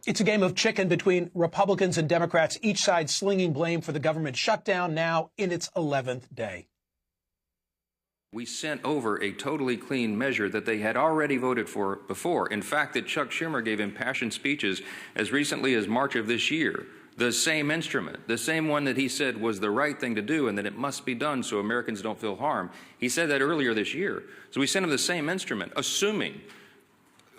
It's a game of chicken between Republicans and Democrats, each side slinging blame for the government shutdown now in its 11th day. We sent over a totally clean measure that they had already voted for before. In fact, that Chuck Schumer gave impassioned speeches as recently as March of this year. The same instrument, the same one that he said was the right thing to do and that it must be done so Americans don't feel harm. He said that earlier this year. So we sent him the same instrument, assuming,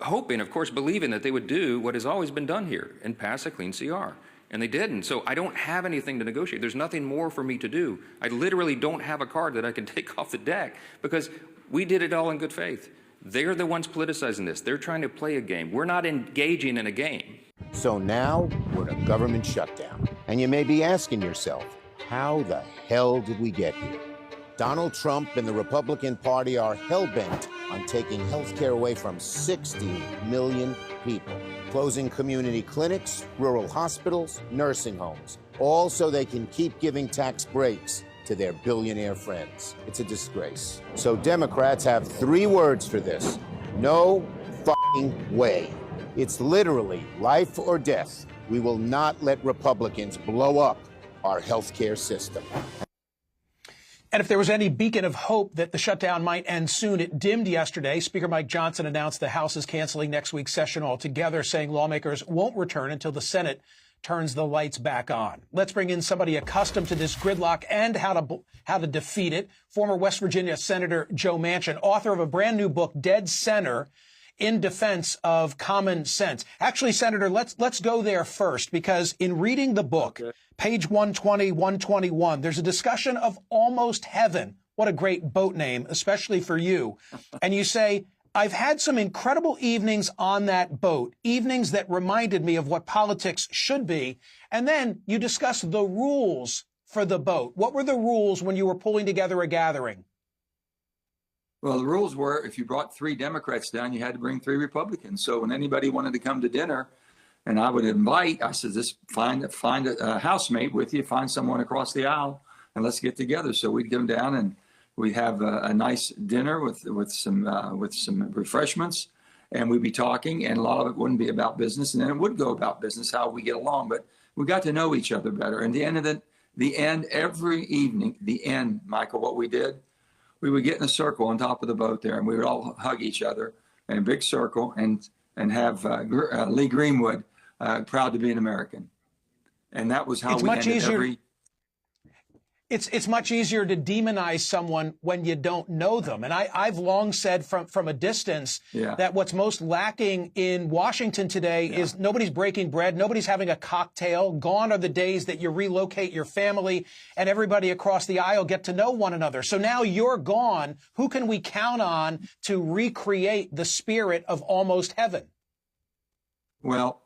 hoping, of course, believing that they would do what has always been done here and pass a clean CR. And they didn't. So I don't have anything to negotiate. There's nothing more for me to do. I literally don't have a card that I can take off the deck because we did it all in good faith. They're the ones politicizing this. They're trying to play a game. We're not engaging in a game. So now we're in a government shutdown. And you may be asking yourself, how the hell did we get here? Donald Trump and the Republican Party are hell-bent on taking health care away from 60 million people, closing community clinics, rural hospitals, nursing homes, all so they can keep giving tax breaks to their billionaire friends. It's a disgrace. So Democrats have 3 words for this: no fucking way. It's literally life or death. We will not let Republicans blow up our health care system. And if there was any beacon of hope that the shutdown might end soon, it dimmed yesterday. Speaker Mike Johnson announced the House is canceling next week's session altogether, saying lawmakers won't return until the Senate turns the lights back on. Let's bring in somebody accustomed to this gridlock and how to defeat it. Former West Virginia Senator Joe Manchin, author of a brand new book, Dead Center, in defense of common sense. Actually, Senator, let's go there first, because in reading the book, page 120, 121, there's a discussion of almost heaven. What a great boat name, especially for you. And you say, I've had some incredible evenings on that boat, evenings that reminded me of what politics should be. And then you discuss the rules for the boat. What were the rules when you were pulling together a gathering? Well, the rules were if you brought 3 Democrats down, you had to bring 3 Republicans. So when anybody wanted to come to dinner, and I would invite, I said, just find a housemate with you, find someone across the aisle, and let's get together. So we'd come down and we'd have a nice dinner with some refreshments, and we'd be talking. And a lot of it wouldn't be about business, and then it would go about business, how we get along. But we got to know each other better. And the end, every evening, Michael, what we did, we would get in a circle on top of the boat there, and we would all hug each other in a big circle and have Lee Greenwood, proud to be an American. And that was how we ended every... It's much easier to demonize someone when you don't know them. And I've long said from a distance that what's most lacking in Washington today is nobody's breaking bread, nobody's having a cocktail. Gone are the days that you relocate your family and everybody across the aisle get to know one another. So now you're gone. Who can we count on to recreate the spirit of almost heaven? Well,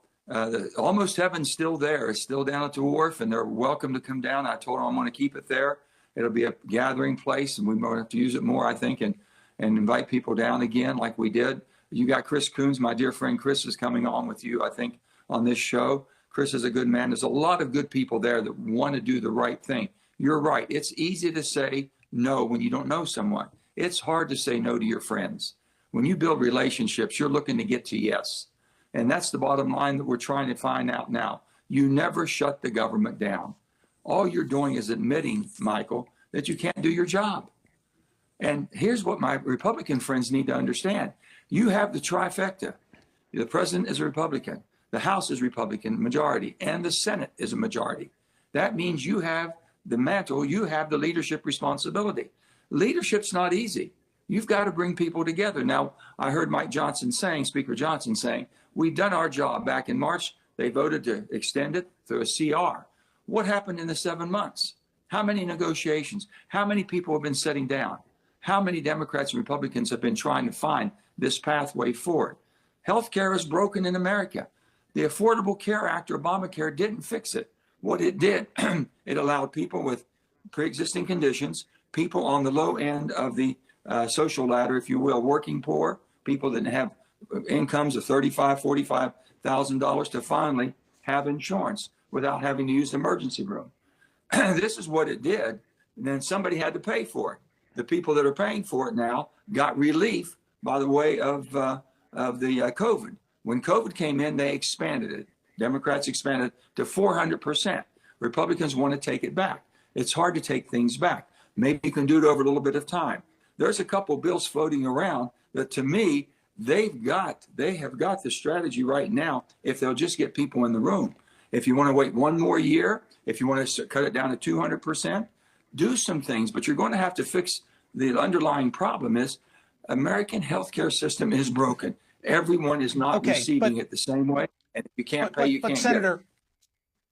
almost heaven's still there. It's still down at the wharf, and they're welcome to come down. I told them I'm going to keep it there. It'll be a gathering place, and we might have to use it more, I think, and invite people down again like we did. You got Chris Coons, my dear friend Chris, is coming on with you, I think, on this show. Chris is a good man. There's a lot of good people there that want to do the right thing. You're right. It's easy to say no when you don't know someone. It's hard to say no to your friends. When you build relationships, you're looking to get to yes. And that's the bottom line that we're trying to find out now. You never shut the government down. All you're doing is admitting, Michael, that you can't do your job. And here's what my Republican friends need to understand. You have the trifecta. The president is a Republican. The House is Republican majority, and the Senate is a majority. That means you have the mantle, you have the leadership responsibility. Leadership's not easy. You've got to bring people together. Now, I heard Speaker Johnson saying, we've done our job. Back in March, they voted to extend it through a CR. What happened in the 7 months? How many negotiations? How many people have been sitting down? How many Democrats and Republicans have been trying to find this pathway forward? Healthcare is broken in America. The Affordable Care Act, or Obamacare, didn't fix it. What it did, it allowed people with pre-existing conditions, people on the low end of the social ladder, if you will, working poor, people that have incomes of $35,000, $45,000 to finally have insurance without having to use the emergency room. This is what it did. And then somebody had to pay for it. The people that are paying for it now got relief by the way of the COVID. When COVID came in, they expanded it. Democrats expanded to 400%. Republicans want to take it back. It's hard to take things back. Maybe you can do it over a little bit of time. There's a couple bills floating around that, to me, they have got the strategy right now if they'll just get people in the room. If you want to wait one more year, if you want to cut it down to 200%, do some things, but you're going to have to fix the underlying problem is American healthcare system is broken. Everyone is not receiving it the same way. And if you can't pay, you can't get it.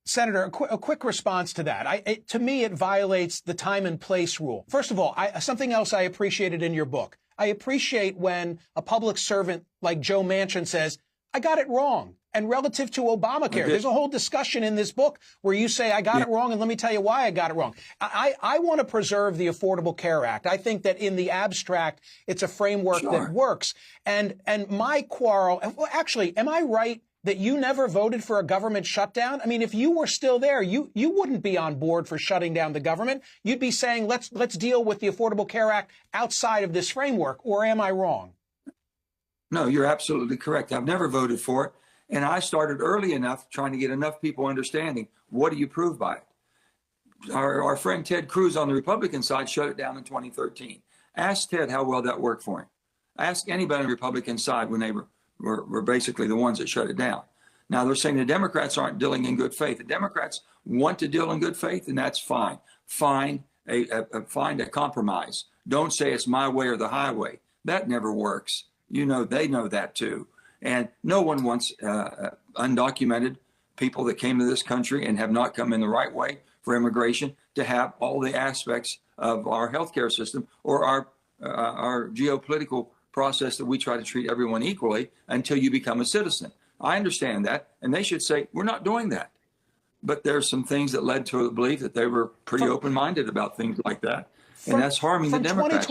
Senator, a quick response to that. To me, it violates the time and place rule. First of all, something else I appreciated in your book. I appreciate when a public servant like Joe Manchin says, I got it wrong. And relative to Obamacare, there's a whole discussion in this book where you say, I got it wrong, and let me tell you why I got it wrong. I want to preserve the Affordable Care Act. I think that in the abstract, it's a framework that works. And my quarrel, well, actually, am I right that you never voted for a government shutdown? I mean, if you were still there, you wouldn't be on board for shutting down the government. You'd be saying, let's deal with the Affordable Care Act outside of this framework. Or am I wrong? No, you're absolutely correct. I've never voted for it. And I started early enough trying to get enough people understanding what do you prove by it. Our friend Ted Cruz on the Republican side shut it down in 2013. Ask Ted how well that worked for him. Ask anybody on the Republican side when they were basically the ones that shut it down. Now they're saying the Democrats aren't dealing in good faith. The Democrats want to deal in good faith, and that's fine. Find a compromise. Don't say it's my way or the highway. That never works. You know, they know that too. And no one wants undocumented people that came to this country and have not come in the right way for immigration to have all the aspects of our healthcare system or our geopolitical process that we try to treat everyone equally until you become a citizen. I understand that, and they should say, we're not doing that. But there's some things that led to the belief that they were pretty open-minded about things like that, and that's harming the Democrats.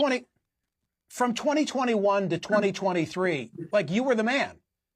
From 2021 to 2023, like you were the man.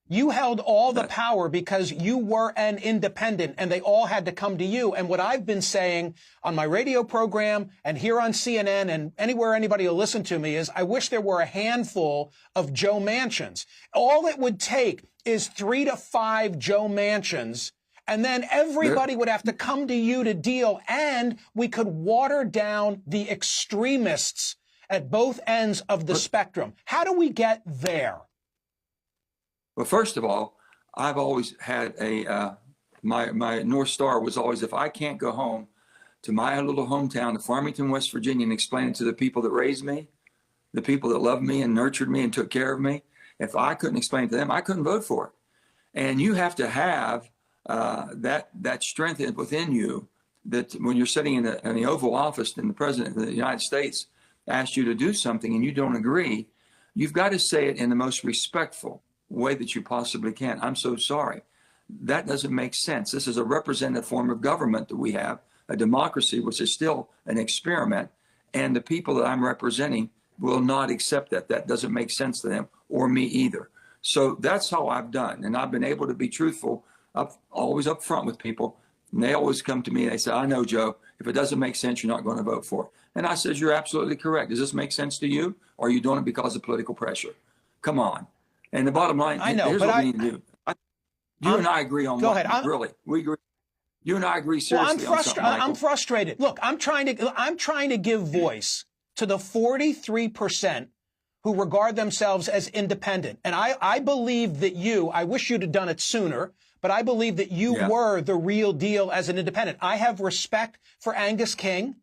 You held all the power because you were an independent and they all had to come to you. And what I've been saying on my radio program and here on CNN and anywhere anybody will listen to me is I wish there were a handful of Joe Manchins. All it would take is 3 to 5 Joe Manchins, and then everybody would have to come to you to deal, and we could water down the extremists at both ends of the spectrum. How do we get there? Well, first of all, I've always had my North Star was always, if I can't go home to my little hometown of Farmington, West Virginia, and explain it to the people that raised me, the people that loved me and nurtured me and took care of me, if I couldn't explain it to them, I couldn't vote for it. And you have to have that strength within you that when you're sitting in the Oval Office and the President of the United States asks you to do something and you don't agree, you've got to say it in the most respectful way that you possibly can. I'm so sorry. That doesn't make sense. This is a representative form of government that we have, a democracy, which is still an experiment. And the people that I'm representing will not accept that. That doesn't make sense to them or me either. So that's how I've done. And I've been able to be truthful, always up front with people. And they always come to me and they say, I know, Joe, if it doesn't make sense, you're not going to vote for it. And I said, you're absolutely correct. Does this make sense to you? Or are you doing it because of political pressure? Come on. And the bottom line, here's what we need to do. You and I agree on really. We agree. You and I agree seriously on something, Michael. I'm frustrated. Look, I'm trying to give voice to the 43% who regard themselves as independent. And I believe that I wish you'd have done it sooner, but I believe that you were the real deal as an independent. I have respect for Angus King.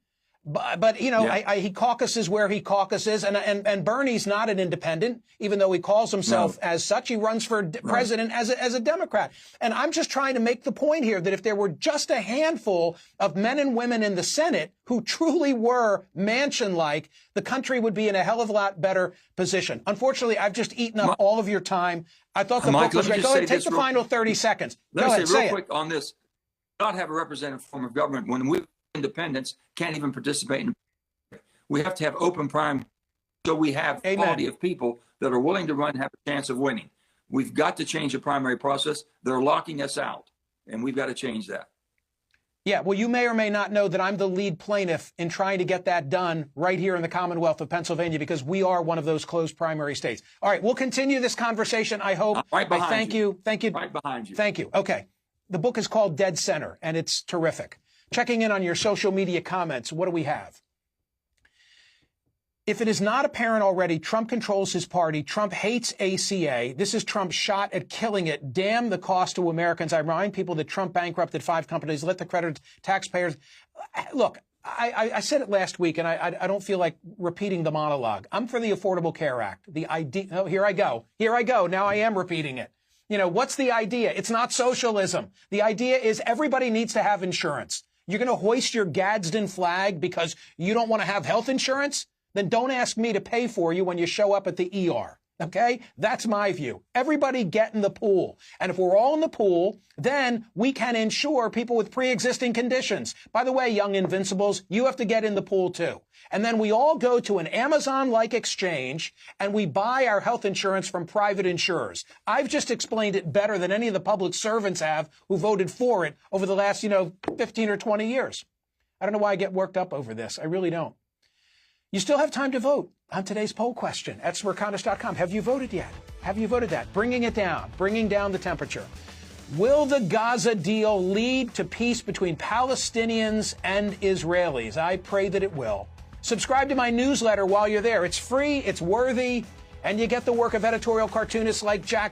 But you know, he caucuses where he caucuses, and Bernie's not an independent, even though he calls himself as such. He runs for president as a Democrat. And I'm just trying to make the point here that if there were just a handful of men and women in the Senate who truly were Manchin-like, the country would be in a hell of a lot better position. Unfortunately, I've just eaten up all of your time. I thought the book was great. Go ahead, take the final 30 seconds. Let me say real quick on this. Not have a representative form of government when we independents can't even participate in. We have to have open primary so we have quality of people that are willing to run and have a chance of winning. We've got to change the primary process. They're locking us out, and we've got to change that. Yeah, well, you may or may not know that I'm the lead plaintiff in trying to get that done right here in the Commonwealth of Pennsylvania because we are one of those closed primary states. All right, we'll continue this conversation, I hope. Right behind Thank you. Right behind you. Thank you. Okay. The book is called Dead Center, and it's terrific. Checking in on your social media comments, what do we have? If it is not apparent already, Trump controls his party. Trump hates ACA. This is Trump's shot at killing it. Damn the cost to Americans. I remind people that Trump bankrupted 5 companies, let the creditors, taxpayers. Look, I said it last week, and I don't feel like repeating the monologue. I'm for the Affordable Care Act. The idea. Oh, here I go. Now I am repeating it. You know, what's the idea? It's not socialism. The idea is everybody needs to have insurance. You're going to hoist your Gadsden flag because you don't want to have health insurance? Then don't ask me to pay for you when you show up at the ER. Okay? That's my view. Everybody get in the pool. And if we're all in the pool, then we can insure people with pre-existing conditions. By the way, young invincibles, you have to get in the pool too. And then we all go to an Amazon-like exchange and we buy our health insurance from private insurers. I've just explained it better than any of the public servants have who voted for it over the last, 15 or 20 years. I don't know why I get worked up over this. I really don't. You still have time to vote on today's poll question at smerconish.com. Have you voted yet? Have you voted that? Bringing down the temperature. Will the Gaza deal lead to peace between Palestinians and Israelis? I pray that it will. Subscribe to my newsletter while you're there. It's free, it's worthy, and you get the work of editorial cartoonists like Jack